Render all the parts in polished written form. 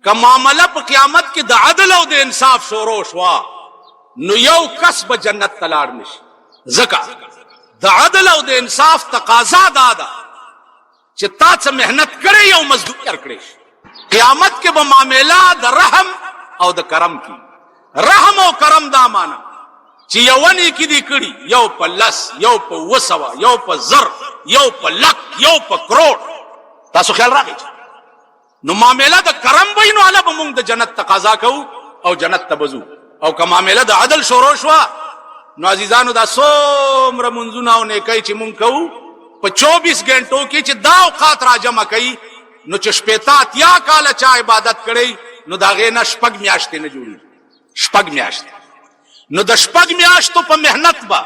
که معامله په قیامت کې د عدل او د انصاف شروع شوه نو یو کس به جنت ته لاړ نشي. ځکه د عدل او د انصاف تقاضا دا ده چې تا څه محنت کړې یو مزدور کړې شي. قیامت کې به معامله د رحم او د کرم کی. رحم او کرم دا معنا چې یو نیکی دي کړي، یو په لس، یو په 200، یو په 1000، یو په لک، یو په کروڑ. تاسو خیال راغی نو معامله د کرم وای نو الله به موږ د جنت تقاضا کوو او جنت ته بزو. او که معامله د عدل شروع شوه نو عزیزانو دا څومره منځونه او نیکۍ چې موږ کوو په 24 غنټو کې چې دا اوقات را جمع کوي نو چې شپېته اتیا کاله چا عبادت کړی نو د هغې نه 6 میاشتې نه جوړېږي. 6 میاشتې. نو د 6 میاشتو په محنت به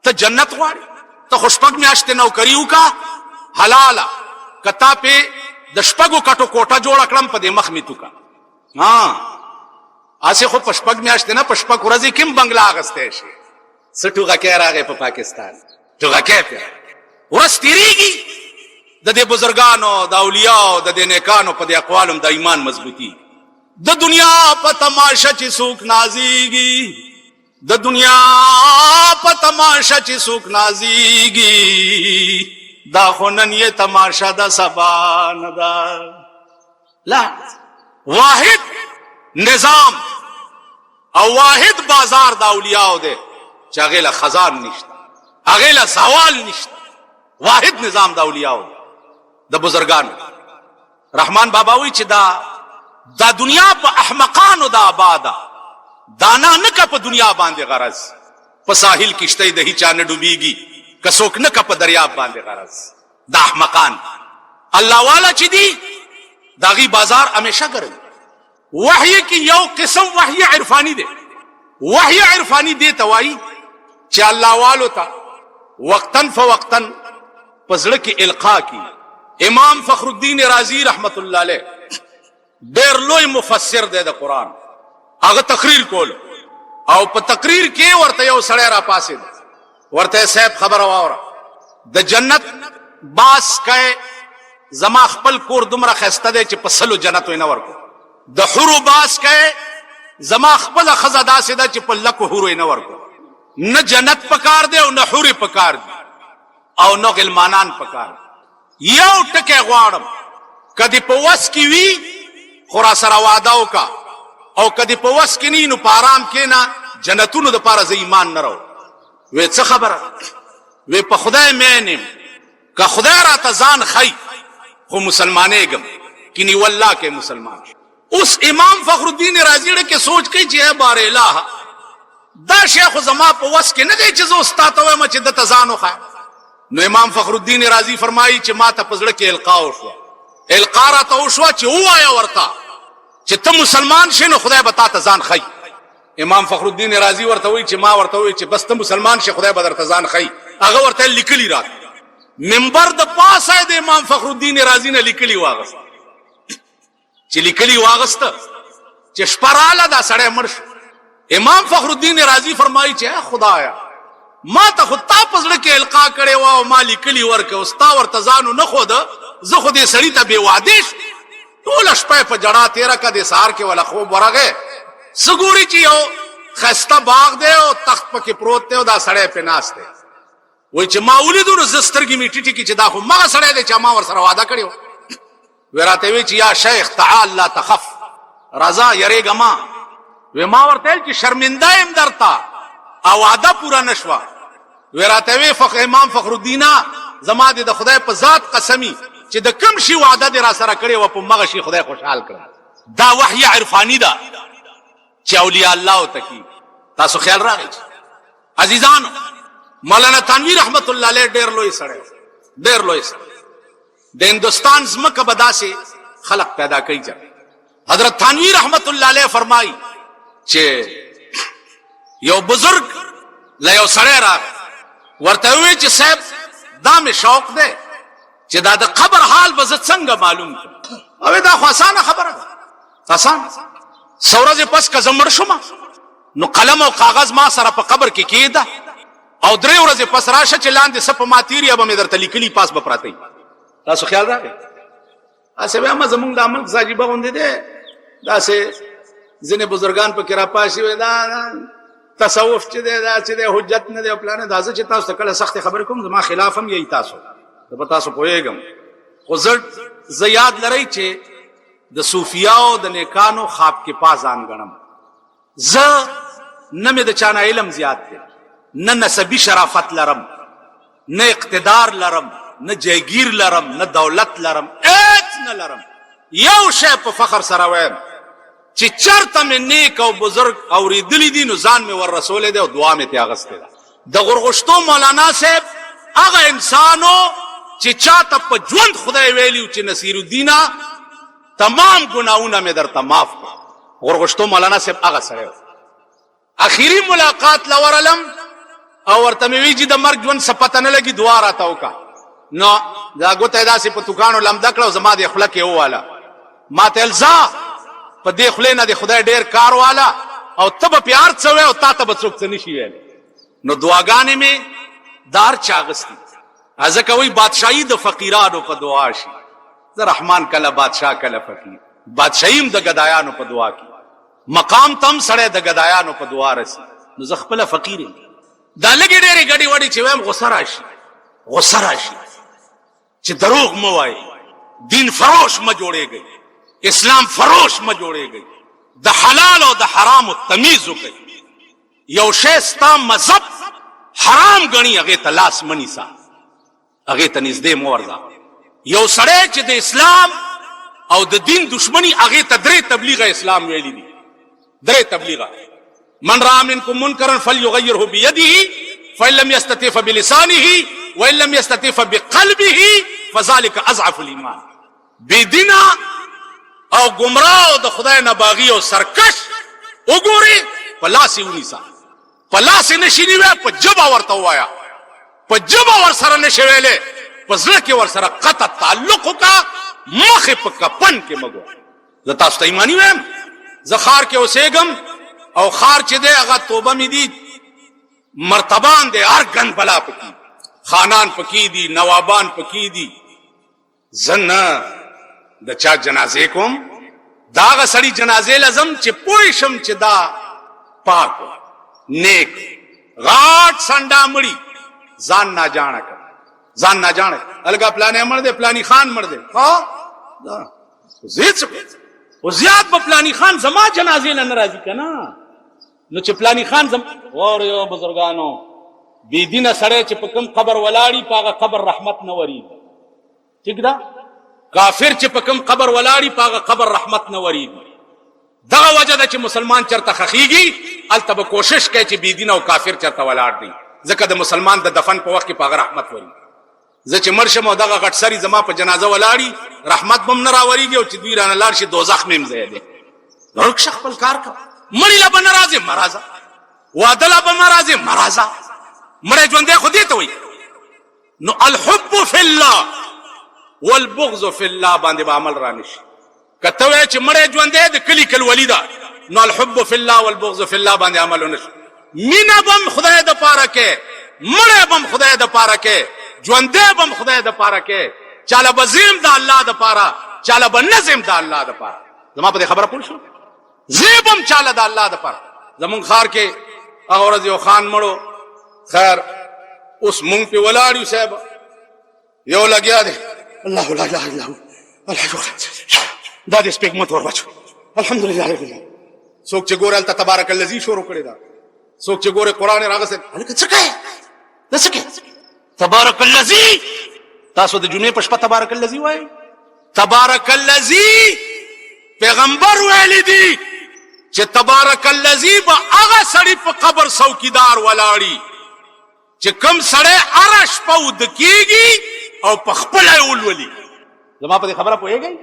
ته جنت غواړې. ته خو 6 میاشتې نوکري وکړه حلاله، که تا پې د 6 کټو کوټه جوړه کړم په دې مخ مې توکه. هسې خو په 6 میاشتې نه په 6 ورځې کې هم بنګله اخیستی شي. څه ټوغکی راغی په پاکستان، ټوغکی پې ورځ تېرېږي. د دې بزرګانو د اولیاو د دې نیکانو په دې اقوالو د ایمان مضبوطي. د دنیا په تماشه چې څوک نازیږي، د دنیا په تماشه چې څوک نازیږي، دا خو نن یې تماشه د سبا نه ده. لا، واحد نظام او واحد بازار د اولیاو دی چې هغې له خزان نشته، هغې له زوال نشته. واحد نظام د اولیاو د بزرګانو. رحمان بابا وی چې دا دنیا په احمقانو دا آباده، دانا نه که په دنیا باندې غرض. په ساحل کشتۍ د هیچا نه ډوبېږي، که څوک نه که په دریاب باندې غرض. دا احمقان الله والا چې دي د هغې بازار همیشه ګرم. وحی کې یو قسم وحی عرفانی دی. وحی عرفانی دی ته وایي چې الله والو ته وقتن فوقتن په زړه کې القا کی. امام فخر الدین رازی رحمت الله علیه ډېر لوی مفسر دی د قرآن. هغه تقریر کول او په تقریر کې ورته یو سړی را پاسېد، ورته صاحب خبره واوره، د جنت باس که زما خپل کور دومره ښایسته دی چې په 100 جنت وی نه ورکو. د حورو باس که زما خپله ښځه داسې ده چې په 100 حورو یې نه ورکو. نه جنت پکار دی او نه حورې پکار دي او نه غلمانان پکار دي. یو ټکی غواړم، که دې په وس کې وي خو را سره واده وکړه، او که دې په وس کې نه نو په ارام کښېنه، جنتونو دپاره زه ایمان نه راوړم. وی څه خبره؟ وی په خدای مین یم، که خدای راته ځان ښی خو مسلمانېږم، کني والله کې مسلمان. اوس امام فخر الدین رازی ډېر کې سوچ کوي چې ای بار الهه دا شی خو زما په وس کې نه دی چې زه اوس تا ته وایم چې دته ځان وښایم. نو امام فخر الدین رازی فرمایي چې ما ته په زړه کې القا وشوه. القا راته وشوه چې ووایه ورته چې ته مسلمان شې نو خدای به تا ته ځان ښی. امام فخر الدین رازی ورته وایي چې ما ورته وایي چې بس ته مسلمان شې خدای به درته ځان ښی. هغه ورته لیکلي راته، منبر د پاسه د امام فخر الدین رازی نه لیکلي واغسته. چې لیکلي واغسته چې شپه راله دا سړی مړ شو. امام فخر الدین رازی فرمایي چې خدایا ما ته خو تا په زړه کې القا کړې وه او ما لیکلي ورکړې، اوس تا ورته ځان ونه ښوده، زه خو دې سړي ته بې وعدې شم. ټوله شپه یې په جړا تېره کړه، دې سهار کې وله خوب ورغی. څه ګوري چې یو ښایسته باغ دی او تخت پکې پروت دی او دا سړی پې ناست دی. وایي چې ما ولیدو نو زه سترګې مې ټیټې کړي چې دا خو مغه سړی دی چې ما ورسره واده کړې وه. وی راته وی چې یا شیخ تعال لا تخف، راځه یریږه ما. وی ما ورته ویل چې شرمنده یم درته او واده پوره نه شوه. وی راته وی امام فخر الدینه زما دې د خدای په ذات قسمي چې د کوم شي وعده دې را سره کړې وه په مغه شي خدای خوشحال کړه. دا وحی عرفاني ده چې اولیاء الله ته کي. تاسو خیال راغی عزیزانو؟ مولانا تنویر رحمت الله علیه ډېر لوی سړی، ډېر لوی سړی. د هندوستان ځمکه به داسې خلق پیدا کوي. حضرت تنویر رحمت الله علیه فرمایي چې یو بزرگ له یو سړی راغی، ورته وویل چې صاحب دا مې شوق دی چې دا د قبر حال به زه څنګه معلوم کړم. او دا خو اسانه خبره ده، اسانه. څو ورځې پس که زه مړ شوم نو قلم او کاغذ ما سره په قبر کې کېږده او 3 ورځې پس راشه چې لاندې څه په ما تېري به مې درته لیکلي پاس به پراته وي. تاسو خیال راغی؟ اسه به ما زمونږ د عمل ساجيبه غوندې ده داسې ځنې بزرگان په کې راپاشي وي دا تصوف چې ده دا چې ده حجت نه ده پلان دا چې تاسو کله سخت خبر کوم زما خلاف هم یہی تاسو د تاسو پوهیږم خو زه یاد لرئ چې د صوفیاو د نیکانو خواب کې پازان غنم زه نه مې د چانه علم زیات دی نه نسبی شرافت لرم نه اقتدار لرم نه جایگیر لرم نه دولت لرم هیڅ نه لرم یو شی په فخر سره وایم چې چرته مې نیک او بزرگ اوریدلی دي نو ځان مې ور رسولې دی او دعا مې ته اغستې ده د غرغشتو مولانا صاحب هغه انسانو چې چاته په ژوند خدای ویلیو چې نصیر الدین تمام گناہونه مې درته معاف کړ غرغشتو مولانا صاحب هغه سره اخیری ملاقات لورلم او ورته مې وی چې د مرګ ژوند سپته نه لګي دعا راته وکا نو دا ګوته داسې په توکانو لمده کړو زما د خلک یو والا ما ته الزا په دې خلې نه د خدای ډیر کار والا او تب پیار څوي او تا ته بڅوک څه نشي ویل نو دعاګانې مې دار چاغستی ازکه وی بادشاہي د فقیرانو په دعا شي زه رحمان کله بادشاہ کله فقیر بادشاہیم د گدایانو په دعا کې مقام تم سړی د گدایانو په دعا رسي نو زه خپل فقیر یم دا لګي ډېرې غړي وړي چې وایم غوسه راشي چې دروغ مو وایي دین فروش ما جوړېږي اسلام فروش ما جوړېږي د حلال او د حرام تمیز وکړي یو شی ستا مذهب حرام غني هغه ته لاس منی سا هغه ته نږدې مورځه یو سړی چې د اسلام او د دین دشمنی هغه ته درې تبلیغ اسلام ویلي دي درې تبلیغ من رأى منكم منكرا فليغيره بيده فإن لم يستطع فبلسانه وإن لم يستطع فبقلبه فذلك اضعف الايمان بيدینا او گمراه د خدای نه باغی او سرکش وګوري پلاسي ونیسا پلاسي نشینی و په جبا ورته وایا په جبا ور سره نشویلې په ځل کې ور سره قطع تعلق کا مخ په کپن کې مګو زه تاسو ته ایمانی ویم زه خار کې اوسېګم او خار چې دی هغه توبه مې دي مرتبان دی هر ګن بلا پکې خانان پکې دي نوابان پکې دي زنه د چا جنازې کوم داغه سړی جنازې لازم چې پوي شم چې دا پاک نیک غاټ سنډا مړی ځان نه جاڼه الګا پلانې مړ دې پلاني خان مړ دې ها دا زیات او زیات په پلاني خان زما جنازې نه ناراضي کنا نو چې پلاني خان زم اور یو بزرګانو بی دینه سړی چې په کوم قبر ولاړی پاغه قبر رحمت نه وری ٹھیک ده کافر چې په کوم قبر ولاړی پاغه قبر رحمت نه وری دغه وجه ده چې مسلمان چرته خخیږي الته به کوشش کوي چې بی دینه او کافر چرته ولاړ دی ځکه د مسلمان د دفن په وخت کې پاغه رحمت وری زه چې مرشم او دغه غټ سری زما په جنازه ولاړی رحمت بم نه راوریږي او چې دوی رانه لاړ شي دوزخ مې مزه دی ورک شخ خپل کار کا مړی لا به ناراضه مرزا واده لا به ناراضه مرزا مړی ژوندې خو دې ته وي نو الحب فی الله والبغض فی الله باندې به عمل رانشي کته وای چې مړی ژوندې د کلی کل ولیدا نو الحب فی الله والبغض فی الله باندې عمل ونشي مینا بم خدای د پاره کې مړی بم خدای د پاره کې ژوندې بم خدای د پاره کې چاله بزیم د الله د پاره چاله بنظم د الله د پاره زما په خبره پوه شو زیبم چاله د الله د پاره زمون خار کې هغه ورځ یو خان مړو خیر اوس مونږ په ولاړیو صاحب یو لګیا دی الله لا اله الا هو دا دې سپیک مت ور بچو الحمدلله رب العالمین څوک چې ګورل ته تبارک الذی شروع کړی دا څوک چې ګوره قران راغسه الکه څه کوي دسکه تبارک الذی تاسو د جمعې په شپه تبارک الذی وای تبارک الذی پیغمبر ویل دی چې تبارک الذی با هغه سړی په قبر څوکیدار ولاړی چې کم سړی عرش په ود کیږي او په خپل اولولي زما په خبره پوهیږئ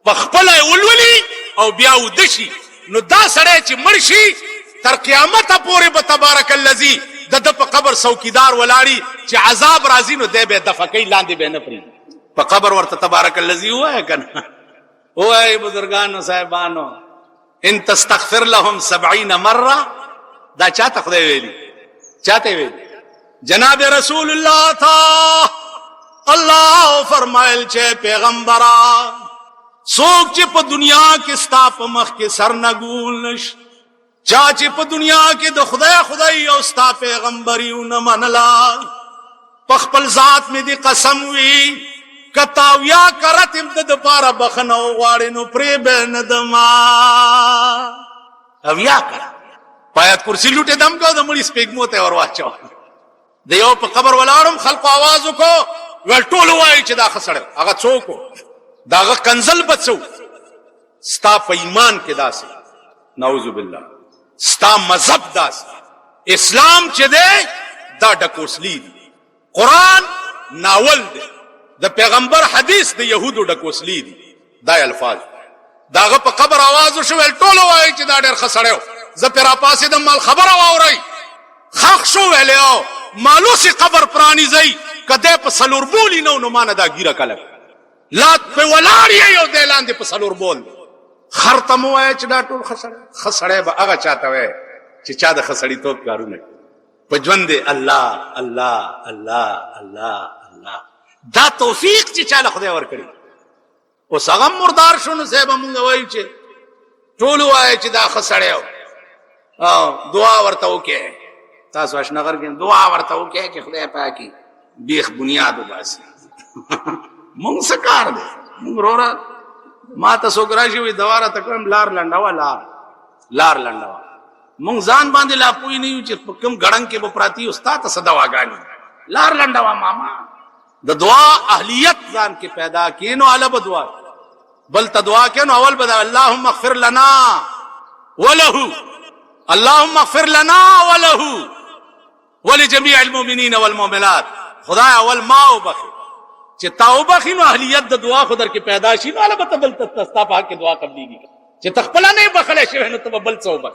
په خپل اولولي او بیا ودشي نو دا سړی چې مرشي تر قیامت پورې به تبارک الذی د په قبر څوکیدار ولاړی چې عذاب راځي نو دی به دفقې لاندې به نه پری په قبر ورته تبارک الذی وای کنه وای بزرګانو صاحبانو ان تستغفر لهم 70 مره دا چاته خدای ویلی چاته ویلی جناب رسول الله تا الله فرمایل چې پیغمبره څوک چې په دنیا کې ستا په مخ کې سر نه ګول نش، چا چې په دنیا کې د خدای او ستا پیغمبري ونه منلا، په خپل ذات مې دې قسم وي کتاویا کرتم د پاره بخنه غواړي نو پرې به نه دما اویا کړ پایت کرسی لوټه دم کو د مړي سپېګمو ته ور واچو د یو په قبر ولاړم خلق आवाज وکړو ول ټول وای چې دا خسړ هغه څوک داغه کنزل بچو ستا په ایمان کې داسې نعوذ بالله ستا مذهب داسې اسلام چې دی دا ډکوسلی دی، قرآن ناول دی، د پیغمبر حدیث د یهودو ډکوسلی دی. دا الفاظ داغه په قبر आवाज وشو ول ټول وای چې دا ډېر خسړیو زه پر پاسې د مال خبره واوري خخ شو ویلو مالوسی قبر پرانی زئی کده په سلور بولی نو مانه دا ګیره کله لات په ولاړی یو دلاندې په سلور بول خرتم وای چې دا ټول خسړې به هغه چاته وای چې چا د خسړی توپ کارونه په ژوند الله الله الله الله الله دا توفیق چې چاله خدای ورکړي او هغه مردار شونه صاحب مونږ وای چې ټول وای چې دا خسړیو او دعا ورته وکي تاسو اشنغر کې دعا ورته وکي چې خدای پاکي بیخ بنیاد وباسي مونږ سکار دي مونږ رورا ما تاسو ګراشي وي دواره تکم لار لنډوا لار لنډوا مونږ ځان باندې لا پوي نه یو چې کوم غړنګ کې به پراتی استاد صدواګانی لار لنډوا ماما د دعا اهلیت ځان کې پیدا کینو الب دعا بل تدعا کینو اول بدا اللهم اغفر لنا وله اللهم اغفر لنا وله ولجميع المؤمنين والمؤمنات خدای اول ما وبخي چې توبه خینو اهلیت د دعا خو در کې پیدا شي نو البته بل تستا په کې دعا قبليږي چې تخپل نه بخله شي نو ته بل توبه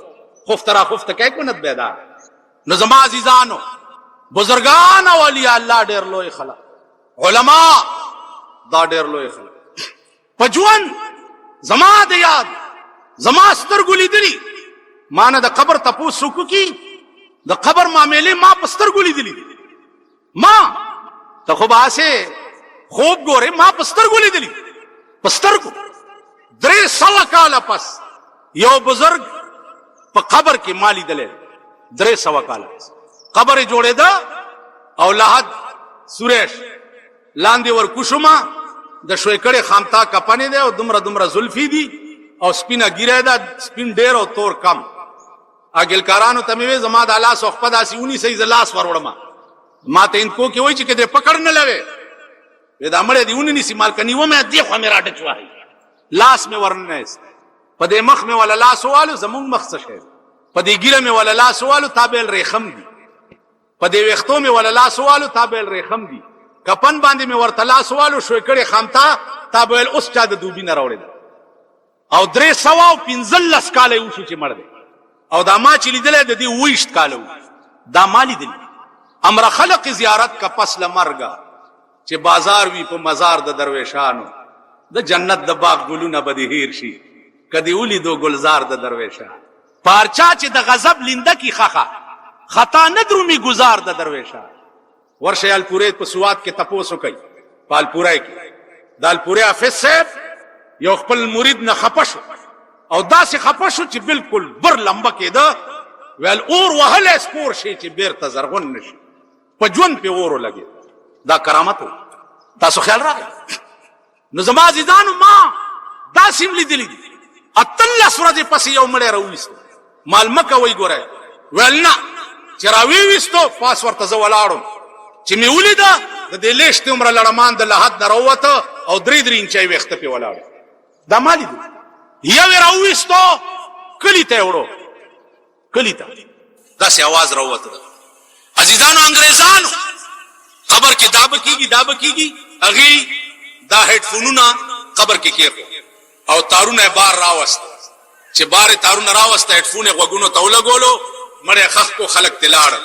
خفترا خفت کې کو نه بیدار نو زما عزیزانو بزرگان اولیاء الله ډېر لوی خلق علما دا ډېر لوی خلق پجوان زما د یاد زما سترګو لیدلی مانه د قبر تپوسو کی د قبر معاملې ما پسترګو لیدلی ما ته خو باسه خوب ګوره ما پسترګو لیدلی پسترګو 300 کال پس یو بزرگ په قبر کې مالی دله 300 کال قبر جوړې ده او لحد سوریش لاندې ور کوشما د شوي کړي خامتا کپنې ده او دمره زلفي دي او سپینا ګیره ده سپین ډېر او تور کم اګل کارانو تموي زما د الله صحبت داسي 19 زلاس وروړما ما ته انکو کې وای چې کده پکړ نه لوي دا مړې دیونه نسی مال کني و مې دی خو مې راټ چوي لاس مې ورنه په دې مخ مې ولا لاس والو زمون مخ څه شي په دې ګیره مې ولا لاس والو تابل ریخم دي په دې وختو مې ولا لاس والو تابل ریخم دي کپن باندې مې ورته لاس والو شوي کړي خامتا تابل اوس چا د دوبي نه راوړل او 315 کال یو چې مړ دی او دا ما چې لیدل د دې وښت کالو دا مالی دی امر خلق زیارت کا پس لمرګه چې بازار وی په مزار د درویشانو د جنت د باغ ګلونه به هیر شي کدی ولي دو گلزار د درویشان پارچا چې د غضب لنده کی خخه خطا نه درومي گزار د درویشان ورشه الپورې په سواد کې تپوسو کوي پالپورای کې دالپورې حافظ صاحب یو خپل مرید نه خپشو او داسې خپشو چې بالکل بر لمبه کېده ویل اور وهل سپور شي چې بیرته زرغون نشي په جون په اورو لګي دا کرامت تاسو خیال راغی نو زما عزیزانو ما دا سیم لیدلی دي اتلس ورځې پس یو مړی راوویست مال مکه وی ګوره ویل نه چې راویویستو پاس ورته زه ولاړم چې مې ولیده د دې لیشتې عمره لړمان د لحد نه راووته او 3 انچۍ ویښته پې ولاړ دا ما لیدل یو یې راوویستو کلي ته یې وړو کلي ته داسې اواز راووته عزیزانو انګریزانو قبر کې دا به کېږي هغې دا هیډفونونه قبر کې کېښو او تارونه بار راوست چې بار تارونه راوسته هیډفون یې غوږونو ته ولګولو مړی خخ کو خلک ته لاړل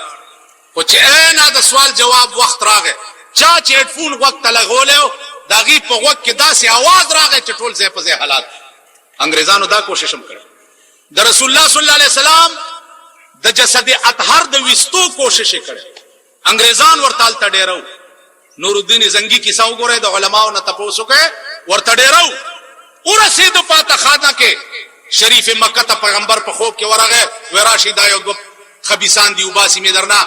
خو چې اینا د سوال جواب وخت راغی چا چې هیډفون غوږ ته لګولی د هغې په غوږ کې داسې اواز راغی چې ټول ځای په ځای حالات انګریزانو دا کوشش هم کړی د رسول الله صلی الله علیه وسلم د جسد اطهر د ویستو کوشش یې کړی انګریزان ورته هلته ډېرو نورالدین زنگی کیسه وګوره د علماو نه تاسو کې ورته ډیرو ورسید پاته خانه کې شریف مکه ته پیغمبر په خوب کې ورغه وراشي دا یو خبيسان دی وباسي می درنا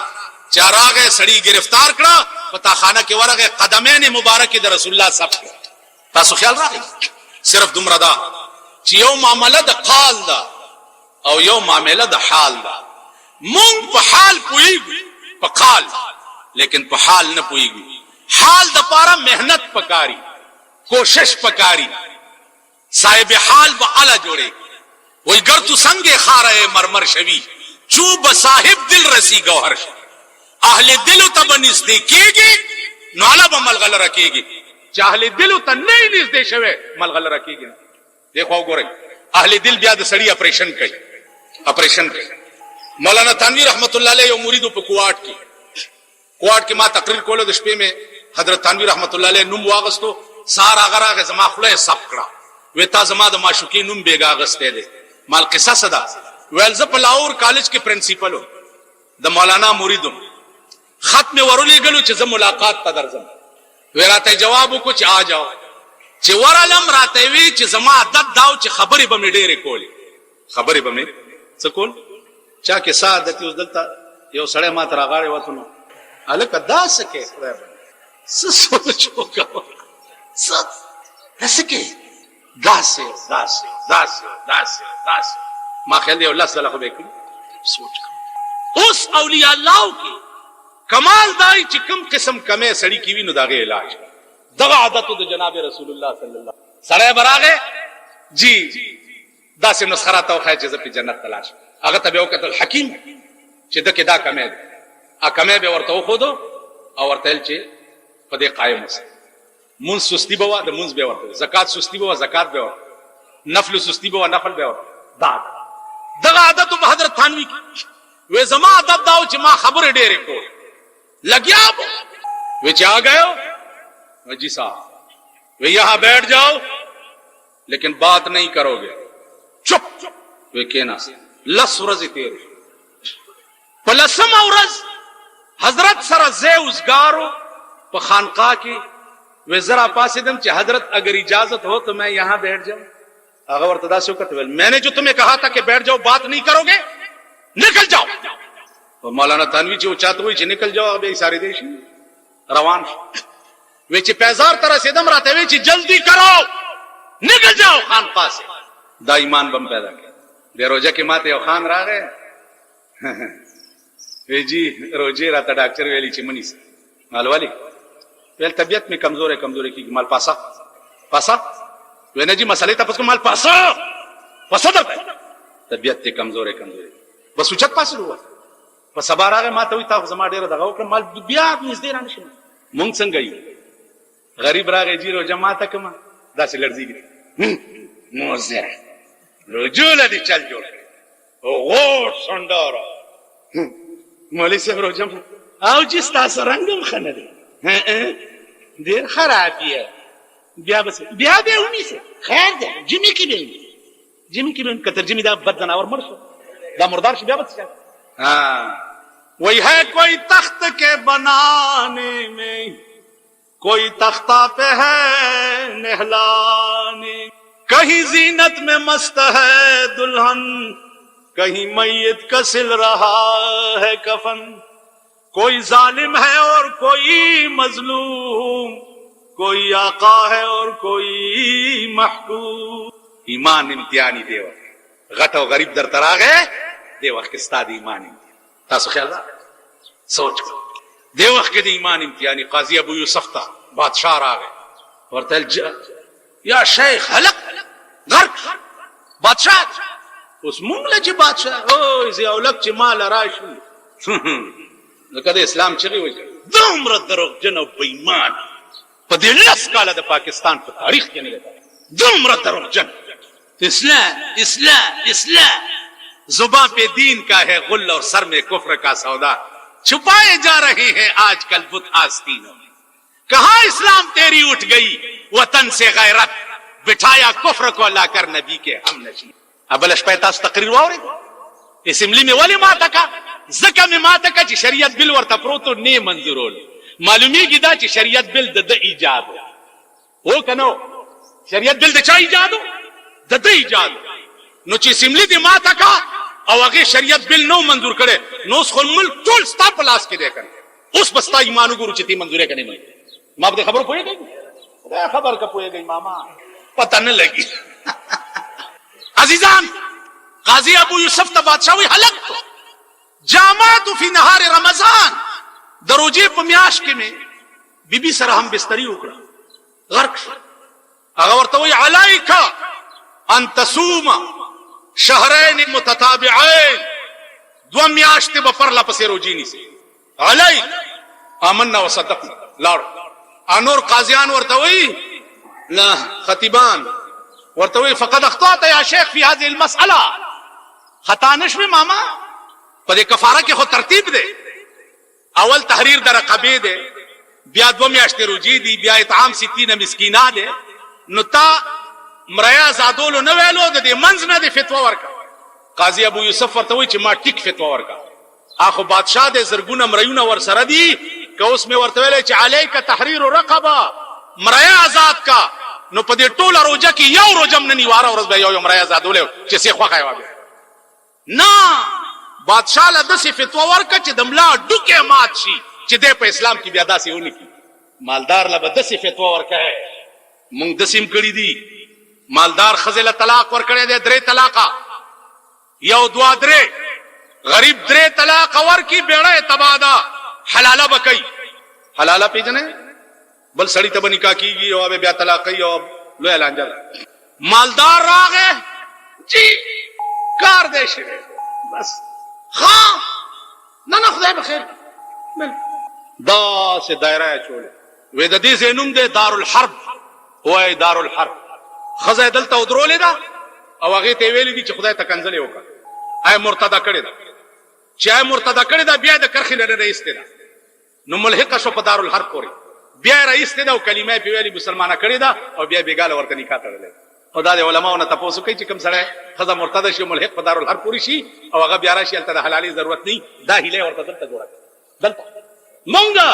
چاراغه سړی گرفتار کړه پتا خانه کې ورغه قدمین مبارک د رسول الله صف تاسو خیال راغی صرف دومره دا چې یو معاملې د قال دا او یو معاملې د حال دا مونږ په حال پويږو په قال لیکن په حال نه پويږو حال د پاره مهنت پکاري کوشش پکاري صاحب حال به اعلی جوړي وای ګر تو څنګه خاره مرمر شوی چوب صاحب دل رسی گوهر اهل دل ته بنسته کیږي نو علا به ملغلره رکیږي چې اهل دل ته نه نږدې شوی ملغلره رکیږي دیکھو ګورئ اهل دل بیا د سړی اپریشن کوي مولانا تنویر رحمت الله علیه یو مرید په کوارټ کې ما تقریر کولو د شپې مې حضرت تنویر رحمت الله علیه نوم واغستو سارا غراغه زما خله سب کړه وې تا زما د معشوقې نوم بیګا غسته دي مال قصه صدا ویل ز په لاهور کالج کې پرنسپل د مولانا مریدم خط میں ورولې غلو چې زه ملاقات ته درځم ورته جواب وکړو چې آ جاؤ چې ورالم راته وی چې زما عادت داو چې خبرې به مې ډېرې کولې خبرې به مې څه کول چا کې سعادت اوس دلته یو سړی ما ته راغاړې وته نو الکه دا سکه خدای څه سوچ وکړو څه داسې ما خیال دی الله تعالی خو به کوي سوچ کوم اوس اولیاء الله کې کمال دای چې کوم قسم کمه سړی کی وینو داغه علاج دغه عادت د جناب رسول الله صلی الله سره براغه جی داسې نسخره ته وخای چې په جنت تلاش هغه ته به وکتل حکیم چې دکې دا کمه ده ا کمه به ورته خو دو او ورته چې په دې قائم اوسه مون سستی بوا د مونږ به ورته زکات سستی بوا زکات به ورته نفل سستی بوا نفل به ورته دغه عادت په حضرت تھانوی کی وې زما عادت داو چې ما خبر ډېرې کو لګیا وہ چاہ گئے ہو جی صاحب وہ یہاں بیٹھ جاؤ لیکن بات نہیں کرو گے چپ وہ کہنا لس ورز تیر پلسم اورز حضرت سر زے ازگارو پا خانقاہ کی وہ ذرا پاسدم چہ حضرت اگر اجازت ہو تو میں یہاں بیٹھ جاؤں اگر ورتدا سے کہتے میں نے جو تمہیں کہا تھا کہ بیٹھ جاؤ بات نہیں کرو گے نکل جاؤ مولانا تانوی چې چاته وي چې نکل جاو به ساری دیشي روان وي چې پیزار تر رسیدم راته وي چې جلدی کرو نکل جاو خان پاس دا ایمان بم پیدا کړ د روزه کې ماته یو خان راغی وی جی روزه راته ډاکټر ویلی چې منیس مالوالی ویل طبیعت می کمزور کیږي مال پاسا وی نه جی مسئله ته پس کو مال پاسا درته طبیعت ته کمزور بس اوچت پاسه وو په سبا راغه ما ته وي تاسو زما ډیره دغه وکړم مال بیا نږدې را نشم مونږ څنګه یو غریب راغی جیرو جماعت کما داسې لړزیږي موزه رجوله دي چل جوړ او غوړ سنداره مولوی صاحب روجم او چې تاسو رنگم خنه دي ډیر خراب دی بیا به ونیسه خیر ده جمی کې به کتر جمی دا بد جناور مر شو دا مردار شو بیا به وہی ہے کوئی تخت کے بنانے میں کوئی تختہ پہ ہے نہلانے کہیں زینت میں مست ہے دلہن کہیں میت کا سل رہا ہے کفن کوئی ظالم ہے اور کوئی مظلوم کوئی آقا ہے اور کوئی محکوم ایمان امتحانی دیو غټ او غریب در تر آگئے دی وخت کې ستاد ایمان تاسو خیال را سوچ دی وخت کې د ایمان امتحاني قاضي ابو یوسف تا بادشاہ راغی ورته یا شیخ حلق غرق بادشاہ اوس مونږ له چې بادشاہ او زی اولک چې مال راشي لکه د اسلام چغي وي دومره دروغجن او بې ایمان په دې لس کاله د پاکستان په تاریخ کې نه دومره دروغجن اسلام زباں پہ دین کا ہے غل اور سر میں کفر کا سودا چھپائے جا رہے ہیں آج کل بت آستینوں میں کہاں اسلام تیری اٹھ گئی وطن سے غیرت بٹھایا کفر کو لا کر نبی کے ہم نشین ابلش پیتاس تقریر واوري اسملی میں ولی ما تکا زکا میں ما تکا چې شریعت بل ورته پروتو نه منظورول معلومیږي دا چې شریعت بل د ایجاد او کنو شریعت بل د چا ایجاد د ایجاد نو چې سیملی دی ماته کا او هغه شریعت بل نو منظور کړي نو اوس خپل ملک ټول ستا په لاس کې دی کنه اوس بستا ایمان وګورو چې تی منظورې کنه ما به خبر پوهیږي دا خبر کا پوهیږي ماما پتہ نه لګي عزیزان قاضی ابو یوسف ته بادشاہوی حلق جامعت فی نهار رمضان دروجه په میاش کې مې بیبي سره هم بستری وکړه غرق هغه ورته وی علیک ان تصوم شهرين متتابعين دو میاشتې به پرله پسې روجي نیسي علیک آمنا وصدقنا لاړ انور قاضیان ورته وی لا خطیبان ورته وی فقد اخطأت یا شیخ فی هذه المسأله خطا نشوي ماما په دې کفاره کې خو ترتیب دی اول تحریر در رقبه دی بیا دو میاشتې روجي دی بیا اطعام 60 مسکینا دی نو تا مریا زادولو نه ویلو د دې منځ نه دی فتوا ورکا قاضی ابو یوسف ورته وی چې ما ټیک فتوا ورکا اخو بادشاہ دې زرګونه مریونه ور سره دی که اوس مې ورته ویل چې علیک تحریر رقبه مریا آزاد کا نو په دې ټوله روجه کې یو روجم نه نیواره ورځ به یو مریا زادولې چې سی خوخه وایي نه بادشاہ له داسې فتوا ورکړه چې د ملا ډوکې مات شي چې دی په اسلام کې بیا داسې ونه کړي مالدار له به داسې فتوا ورکړه مونږ داسې کړي دي مالدار ښځې له طلاق ورکړی دی 3 طلاقه یو دوه درې غریب 3 طلاق ورکړي بیړه تباه ده حلاله به کوي حلاله پیژنې بل سړی ته به نکاح کېږي او بیا طلاق کوي او لویه لانجه ده مالدار راغی جی کار دی شوی بس خام نه نه خدای بخیر دا سه دایره چولې وې د دې زینوم د دارالحرب وای دارالحرب خزه دلته ودرولې دا او هغه ته ویلې دي چې خدای ته کنځلې وکړه آی مرتدا کړی دا چې آی مرتدا کړی دا بیا د کرخې لري رئیس دی نو ملحق شو په دارالحرب پورې بیا رئیس دی او کلمه په ویلي مسلمانه کړی دا او بیا بیګاله ورته نکاح تړلې خدای دې علماونه تاسو کوي چې کوم سره خزه مرتد شي ملحق په دارالحرب پوری شي او هغه بیا راشي الته د حلالي ضرورت نه دا هله ورته دلته جوړه دلته مونږه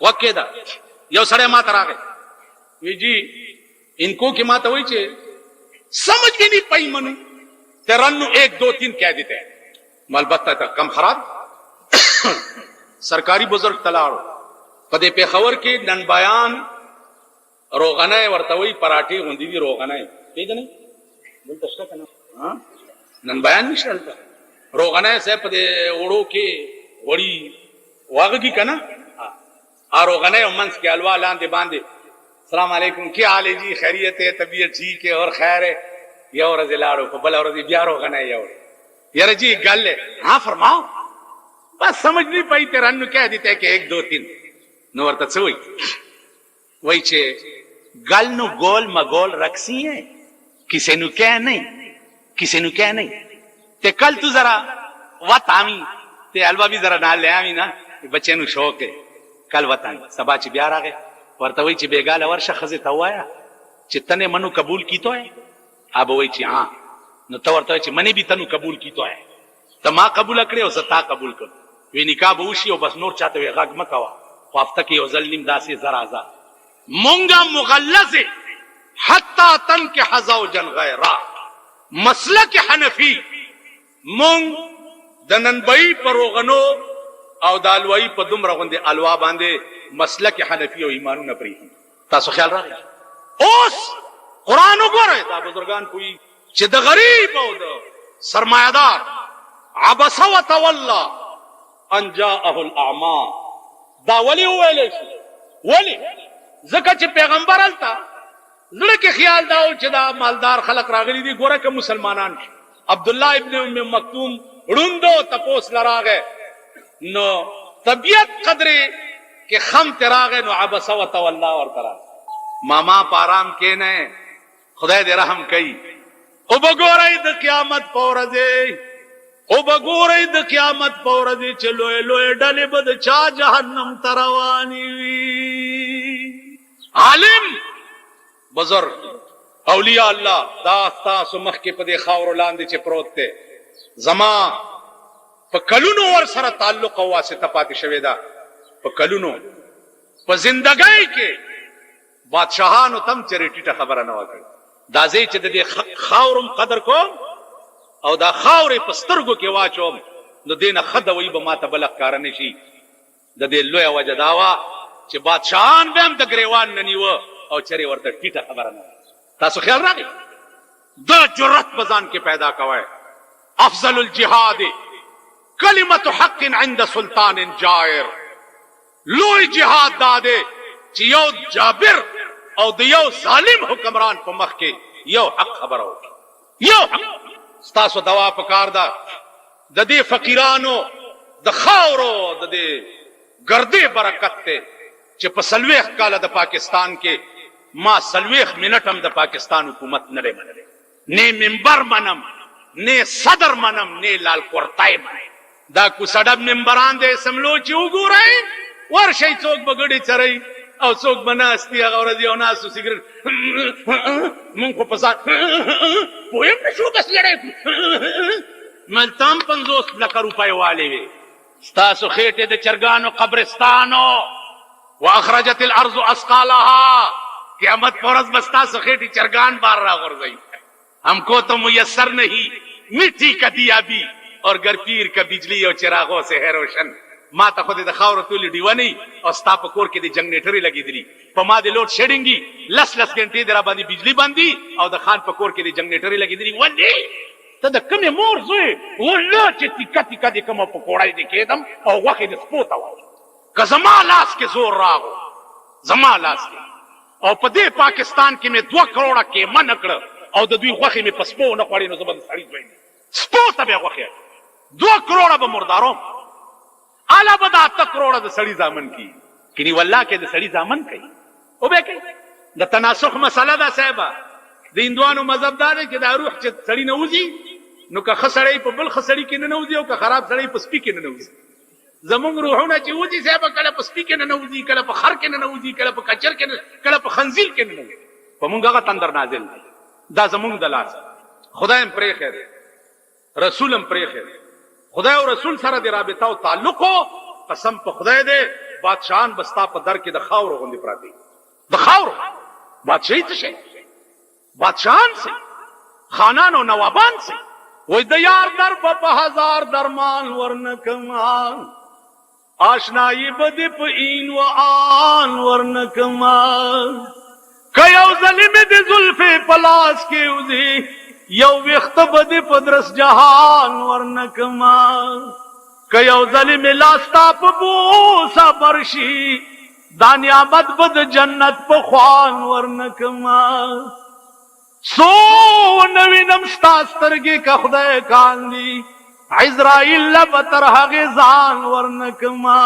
وکیدا یو سره ما تراغه وی جی انکو کی ماته وای چې سمجھ کې نہیں پای منو ترنو 1 2 3 کہہ دیتے ہیں البتہ کم خراب سرکاری بزرگ تلاړو په دې پیښور کې نن بیان روغنه ورتوي پراټي غوندي دي روغنه پیژنې دلته څه کنه ها نن بیان نشالته روغنه سه په وړو کې وړي واغږي کنه ا روغنه ومنس کې الوا لاندې باندې السلام علیکم کیا حال ہے جی خیریت ہے طبیعت ٹھیک ہے اور خیر ہے یو ورځ لاړو په بل ورځ بیا روغنه یو یاره جی گل ها فرماؤ بس سمجھ نہیں پائی تیرا نو کہہ دیتے کہ 1 2 3 نو ورته څه وای چې گل نو گول مگول رکسی ہے کسی نو کہہ نہیں تے کل تو ذرا وات آمی تے الوا بھی ذرا نال لے آمی نا بچے نو شوق ہے کل وات آمی سبا چې بیا راغی ورته وای چې بیګاله ورشه خزه ته وایا چې تنه منو قبول کیتو ہے اب وای چې ها نو تو ورته چې منی بھی تنو قبول کیتو ہے ته ما قبول کړې او زتا قبول کړ وی نکاح به وشي او بس نور چاته وی غږ مکوا خو هفته کې یو ظلم داسې زرازا مونږه مغلظ حتا تنکح زوجا غیرا مسلک حنفی مونږ د ننبئی پروغنو او دالوئی په دومره غوندې الوا باندې مسلک حنفی او ایمانونه پری تاسو خیال راغی اوس قران وګورئ دا بزرگان کوئی چې د غریب او د سرمایدار عبس وتولى ان جاءه الاعمى دا ولی ویل شي ولی زکه چې پیغمبر التا زړه کې خیال داو چې دا مالدار خلق راغلي دي ګوره که مسلمانان عبد الله ابن ام مکتوم روندو تپوس لراغه نو طبیعت قدرې کې خم تراغه نو عبس وتولى ورترا ماما پارام کې نه خدای دې رحم کوي او بګورئ د قیامت پورځي او بګورئ د قیامت پورځي چې لوی لوی ډلې بد چا جهنم تروانی وي عالم بزرگ اولیاء الله دا تاسو مخ کې په دې خاور لاندې چې پروت دی زما په کلونو ور سره تعلق او واسطه پاتې شوی دا په کلونو په زندګۍ کې بادشاہانو تم چرې ټیټه خبره نه وکړي. دا زه چې د دې خاورم قدر کوم او دا خاورې په سترګو کې واچوم نو دینه خده وي به ماته بل ښکاره نه شي. د دې لویه وجه دا وه چې بادشاهان به هم د ګریوان نه نیوه او چرې ورته ټیټه خبره نه. تاسو خیال راغی؟ دا جرأت په ځان کې پیدا کوئ. افضل الجهاد کلمت حق عند سلطان جائر. لوی جهاد دا دی چې یو جابر او د یو ظالم حکمران په مخ کې یو حق خبره وکړي. یو حق. ستاسو دوا پکار ده د دې فقیرانو د خاورو د دې ګردې برکت ته چې په 40 کاله د پاکستان کې ما 40 منټ هم د پاکستان حکومت نه لري نه منبر منم نه صدر منم نه لال کورتای منم. دا کوسډب منبران د اسملو چې وګورئ ورشي څوک بغړي چرای او څوک بناستي هغه ورځ یو ناسو سیګریټ مونږ په پسات پویم نشو بس لړې ملتام 50 لک روپۍ والي وي. ستاسو خېټه د چرګانو قبرستانو واخرجت الارض اثقالها. قیامت پر ورځ بس تاسو خېټه چرګان بار را غورځي. हमको तो मुयस्सर नहीं मिट्टी का दिया भी और गरपीर का बिजली और चिरागों से है रोशन. ما ته خو د خاور ټولې ډیوانی او ستا په کور کې د جنریټرې لګېدلي په ما د لوډ شیډینګي لس غنټې در باندې بجلی باندې او د خان په کور کې د جنریټرې لګېدلي. ولې ته د کومې مور زوی ولا چې تیکه تیکه د کومه پکوړی دې کېدم او غوښې د سپو ته وای که زما لاس کې زور راغو زما لاس کې او په دې پاکستان کې مې 2 کروڑه کې منع کړه او د دوی غوښې مې په سپو نه خوړې نو زه به د سړي زوی سپو ته به غوښې 2 کروڑه به مرداروم اعلی به د 8 کروڑه د سړي ځامن کی کني والله کې د سړي ځامن کوي او به کوي. د تناسخ مسله ده صاحبه د هندوانو مذهب دا دی چې دا روح چې سړي نه وځي نو که ښه سړی په بل ښه سړي کې نه وځي او که خراب سړی په سپي کې نه وځي. زمونږ روحونه چې وځي صاحبه کله په سپي کې نه وځي کله په خر کې نه وځي کله په کچر کې نه کله په خنزیر کې نه وځي. په مونږ هغه تندر نازل دی. دا زمونږ د لاس خدای هم پرې خیر رسول هم پرې خیر. خدای او رسول سره د رابطه او تعلق قسم په خدای دې بادشاہان بستا په در کې د خاور غوندي پراتی. د خاور بادشاہي څه شي بادشاہان سي خانان او نوابان سي وای د یار در په هزار درمان ورنکما آشنایی بده په این و آن ورنکما کيو ظلم دي زلف پلاس کې وزي یو وخت بده په درس جهان ورنکما کيو ظلم لاستا په بو صبرشي دانیامت بد جنت په خوان ورنکما سو نوینم ستاسترگی کا خدای کاندی عزرائیل لبتر حغیزان ورنکما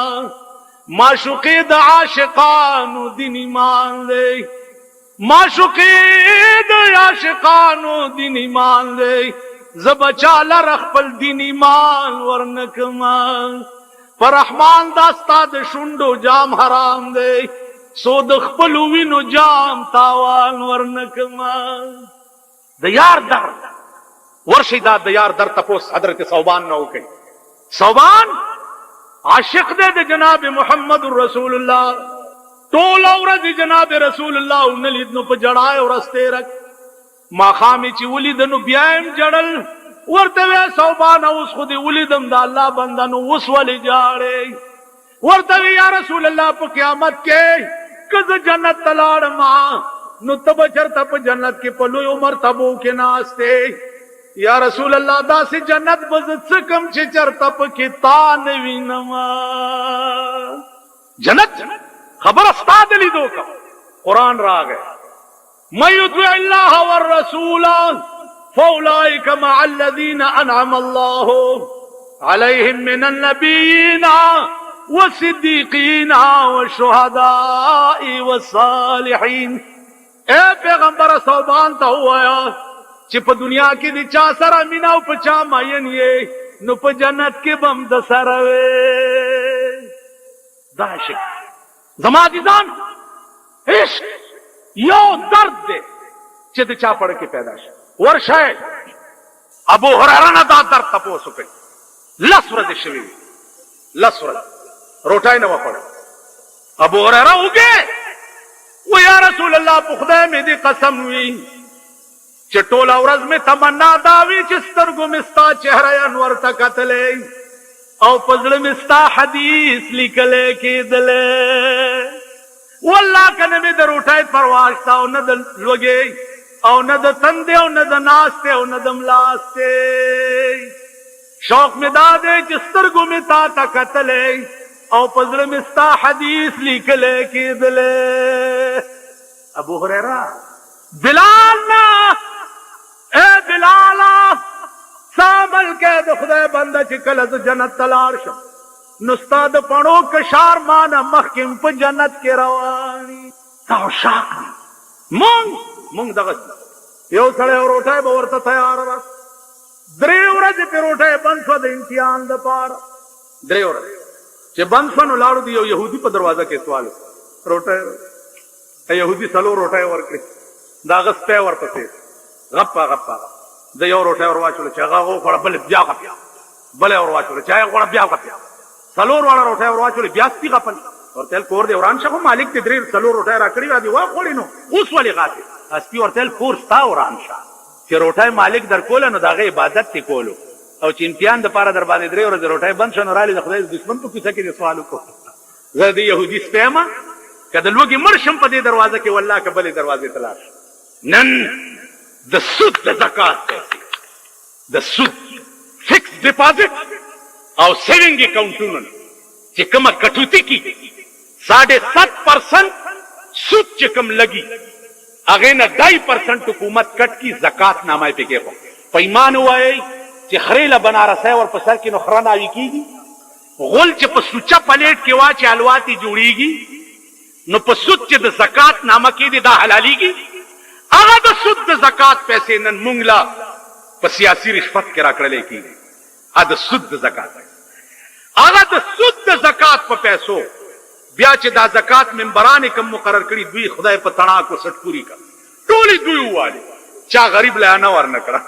معشوقی دا عاشقانو دین ایمان لے معشوقی دا عاشقانو دین ایمان لے زبچالا رخپل دین ایمان ورنکما پر رحمان داستا دا شنڈو جام حرام دے سو د خپلو وینو جام تاوان ورنکما د یار در ورشي دا د یار در تپوس حضرت صوبان نو کوي. صوبان عاشق دے د جناب محمد رسول الله ټول ورځ جناب رسول الله نلید نو په جړای ورسته رک ما خامي چې ولید نو بیایم جړل ورته صوبان اوس خو دې ولیدم د الله بندانو اوس ولې جاړې ورته یا رسول الله په قیامت کې کز جنت تلاړ ما نو تب چرته په جنت کې په لوی مرتبو کې ناشته یا رسول الله دا سي جنت بزت څه کم چې چرته په کې تا نه وینما جنت خبر استاد لیدو کا قران راغه مَن يُطِعِ اللَّهَ وَالرَّسُولَ فَأُولَئِكَ مَعَ الَّذِينَ أَنْعَمَ اللَّهُ عَلَيْهِم مِّنَ النَّبِيِّينَ والصدیقین والشهداء والصالحین. اے پیغمبر صوبان ته وایا چې په دنیا کې د چا سره مینا او په چا ماین یې نو په جنت کې بم د سره وې. دا عشق زما دي ځان عشق یو درد دی چې د چا پړ کې پیدا شي ورشه ابو هريره نه دا درد تاسو کوي لس ورځې شوي لس ورځې روټای نه وخوړ अबू हुरैरा उगे वो या रसूल अल्लाह पे खुदा में दी कसम हुई चटोला औरज में तमन्ना दावी चिस्तरगु मिस्ता चेहरा अनवर तकतले और पजड़ मिस्ता हदीस लिखले की दले वो अल्लाह का नबी दर उठाए परवाश्ता और न लोगे और न तंदे और न नास्ते और न दमलास्ते शौक में दादे चिस्तरगु में ता तकतले और पजड़ मिस्ता हदीस लिखले की दले अबू हुरैरा बिलाल ना ए बिलाला सामल के खुदा बंदा चिकल जन्नत तलाश नुस्ताद पढ़ो कशार माना मखिम प जन्नत के रवानी ताशाक मुंग दगत यो सड़े और उठाए बवरता तैयार रस द्रेवरज पे उठाए बंसवद इम्तिहान द पार द्रेवरज चे बंसवन लाड़ू दियो यहूदी पर दरवाजा के सवाल रोटे यहूदी सलो रोटाए वर्क दागस पे वर्तते गप्पा गप्पा द यो रोटाए और वाचुले चागा को बड़ा बल ब्याह का प्या बले और वाचुले चाहे बड़ा ब्याह का प्या सलोर वाला रोटाए और वाचुले ब्यास्ती का पल और तेल कोर दे औरान शाह मालिक ते द्रे सलोर रोटाए राकड़ी वादी वा खोली नो उस वाली गाते अस्पी और तेल फोर्स था औरान शाह के रोटाए मालिक दर कोला न दागे इबादत ते कोलो और चिंतियान द पारा दरबार द्रे और रोटाए बंद शनराली द खुदा दुश्मन को किसा के सवाल को गदी यहूदी स्पेमा कदलोगी मरशम पदे दरवाजा के वल्लाह के बले दरवाजे तलाश नन द सुद द ज़कात द सुद फिक्स डिपॉजिट और सेविंग अकाउंट चिकम कटौती की 7.5% सुद चिकम लगी अगे न 2.5% हुकूमत कट की ज़कात नामाए पे के पैमान हुआ है कि खरेला बना रहा है और पसर की नखरा नावी की गोल च पसुचा प्लेट के वा चालवाती जुड़ीगी न पसुद च द ज़कात नामा की दा हलाली की आगा द सुद ज़कात पैसे नन मुंगला सियासी रिश्वत के राकड़ले की आद सुद ज़कात आगा द सुद ज़कात पर पैसो ब्याच दा ज़कात मेंबरान कम मुकर्रर करी दुई खुदा पर तना को सटपूरी का टोली दुई वाले चा गरीब ले आना और न करा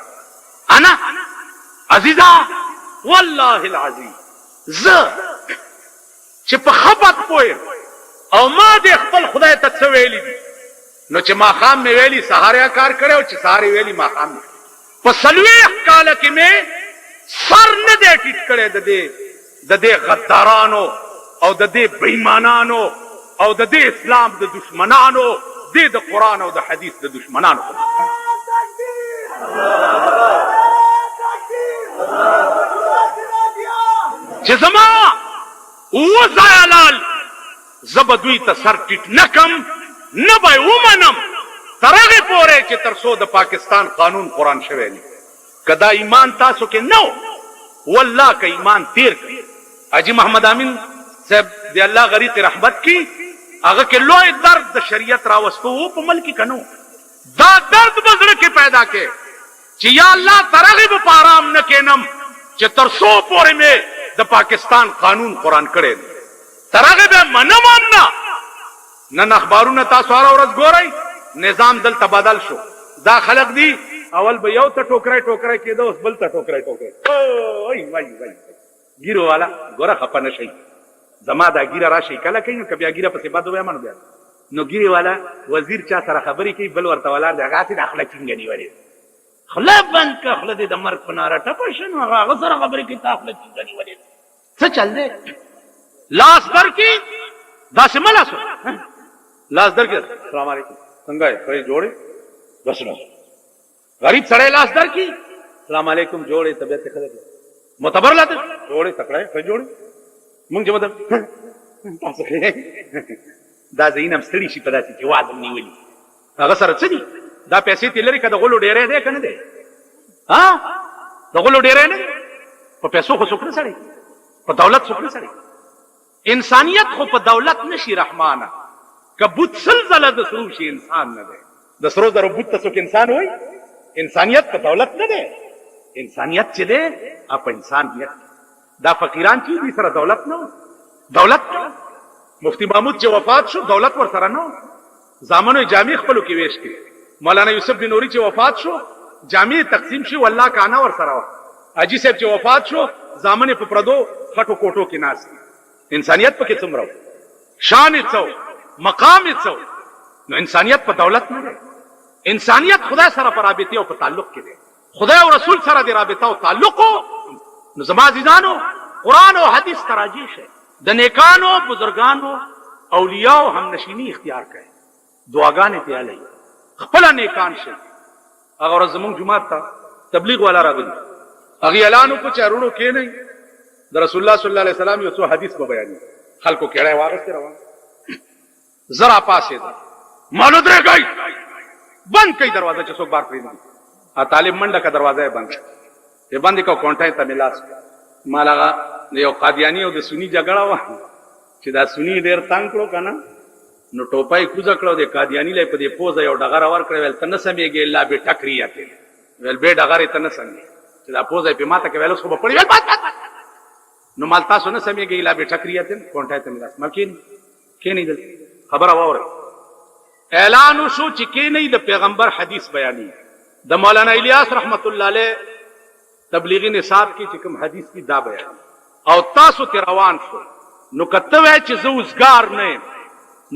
आना अजीजा वल्लाहिल अजीज ज चिप खपत पोए और मां दे खपल खुदा तत्सवेली नो च माखाम में वेली सहारे कार करे और च सहारे वेली माखाम में पसलवे काल के में सर न दे टिट करे ददे गद्दारानो और ददे बेईमानानो और ददे इस्लाम द दुश्मनानो दे द कुरान और द हदीस द दुश्मनानो जमा वो जायालाल जबदुई तसर टिट नकम न भाई उमनम तरगे पोरे के तरसो द पाकिस्तान कानून कुरान शवेली कदा ईमान तासो के नो वल्लाह का ईमान तीर अजी मोहम्मद अमीन साहब दे अल्लाह गरीब रहमत की अगर के लोए दर्द द शरीयत रावस्तो वो पमल की कनो दा दर्द बजड़ के पैदा के चिया अल्लाह तरगे पाराम न केनम चे तरसो पोरे में द पाकिस्तान कानून कुरान करे तरगे बे मनमानना न अखबारों न तासवारा और गोराई निजाम दल तबादल शो दा खलक दी अवल भैया टोकरा के दो बल टोकरा गिरो वाला गोरा खपा न शही जमादा गिरा राशि कला कहीं कभी गिरा पसे बाद हो मन गया नो गिरे वाला वजीर चा सारा खबरी की बल वर्ता वाला जगह से दाखला चिंगनी वाले खला बंद का खला दे दमर पनारा टपशन वाला सारा खबरी की दाखला चिंगनी वाले से चल दे लाश दर की दासमला सो लाश दर के अस्सलाम वालेकुम संगाए कोई जोड़े बस ना गरीब सड़े लाश दर की अस्सलाम वालेकुम जोड़े तबियत खबर मुतबर लाते जोड़े तकड़े कोई जोड़े मुंग जो दा ज़ीनम स्त्री शी पदाची की वादम नहीं वली अगर सर अच्छी दा पैसे तिलरी का दगोलो डेरे दे कने दे हाँ दगोलो डेरे ने पर पैसों को सुखने सड़े पर दौलत सुखने सड़े इंसानियत को पर दौलत नशी रहमाना कबूत सलजला दसरूशी इंसान न दे दसरो दरो बुत तसुक इंसान होई इंसानियत पर दौलत न दे इंसानियत चे दे आप इंसानियत दा फकीरान की भी सरा दौलत न दौलत मुफ्ती महमूद चे वफात शो दौलत वर सरा न जामनो जामी खपलो की वेश के मौलाना यूसुफ बिन नूरी चे वफात शो जामी तकसीम शो अल्लाह का आना वर सरा अजी साहब चे वफात शो जामने पे प्रदो खटो कोटो की नास इंसानियत पे किस्म रहो شان څو مقام څو نو انسانیت په دولت نه دی انسانیت خدای سره په رابطه او په تعلق کې دی خدای او رسول سره دی رابطه او تعلق نو زما عزیزانو قرآن او حدیث تراجی شه د نیکانو بزرگانو اولیاء هم نشینی اختیار کړي دعاګانې پیالي خپل نیکان شه هغه زموږ جمعه ته تبلیغ والا راغلی هغه اعلان کو چارونو کې نه د رسول الله صلی الله علیه وسلم یو څو حدیث په بیان خلکو کېړای واغسته روان زرا پاسه ده مالو درې گئی بند کړي دروازه چې څوک بار پرې نه طالب منډه کا دروازه بند یې باندې کو کونټای ته ملاس مالغه یو قادیانی او د سنی جګړه و چې دا سنی ډیر تنگ کړو کنه نو ټوپای کوزه کړو د قادیانی لای په دې پوزه یو ډغر اور کړو ول تنه سمېږي الله به ټکریا ته ول به ډغر ته نه سمې چې دا پوزه په ماته کې ول خو په پړی ول بات نو مال تاسو نه سمېږي الله به ټکریا ته کونټای ته ملاس مکین کې نه دل خبره وره اعلان شو چې کې نه د پیغمبر حدیث بیانې د مولانا الیاس رحمت الله علیه تبلیغی نصاب کې چې کوم حدیث کی دا بیان او تاسو ته روان شو نو کته وای چې زه وزګار نه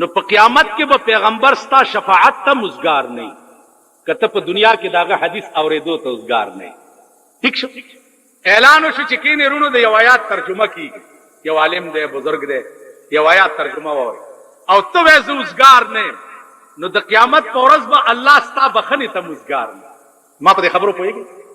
نو په قیامت کې به پیغمبر ستا شفاعت ته مزګار نه کته په دنیا کې داغه حدیث اورېدو ته وزګار نه ٹھیک شو اعلان شو چې کینې رونو د یو آیات ترجمه کیږي یو عالم دی بزرگ دی یو آیات ترجمه وای او ته وای زه وزګار نه نو د قیامت په ورځ به الله ستا بخنه ته مزګار نه ما په خبرو پوهیږي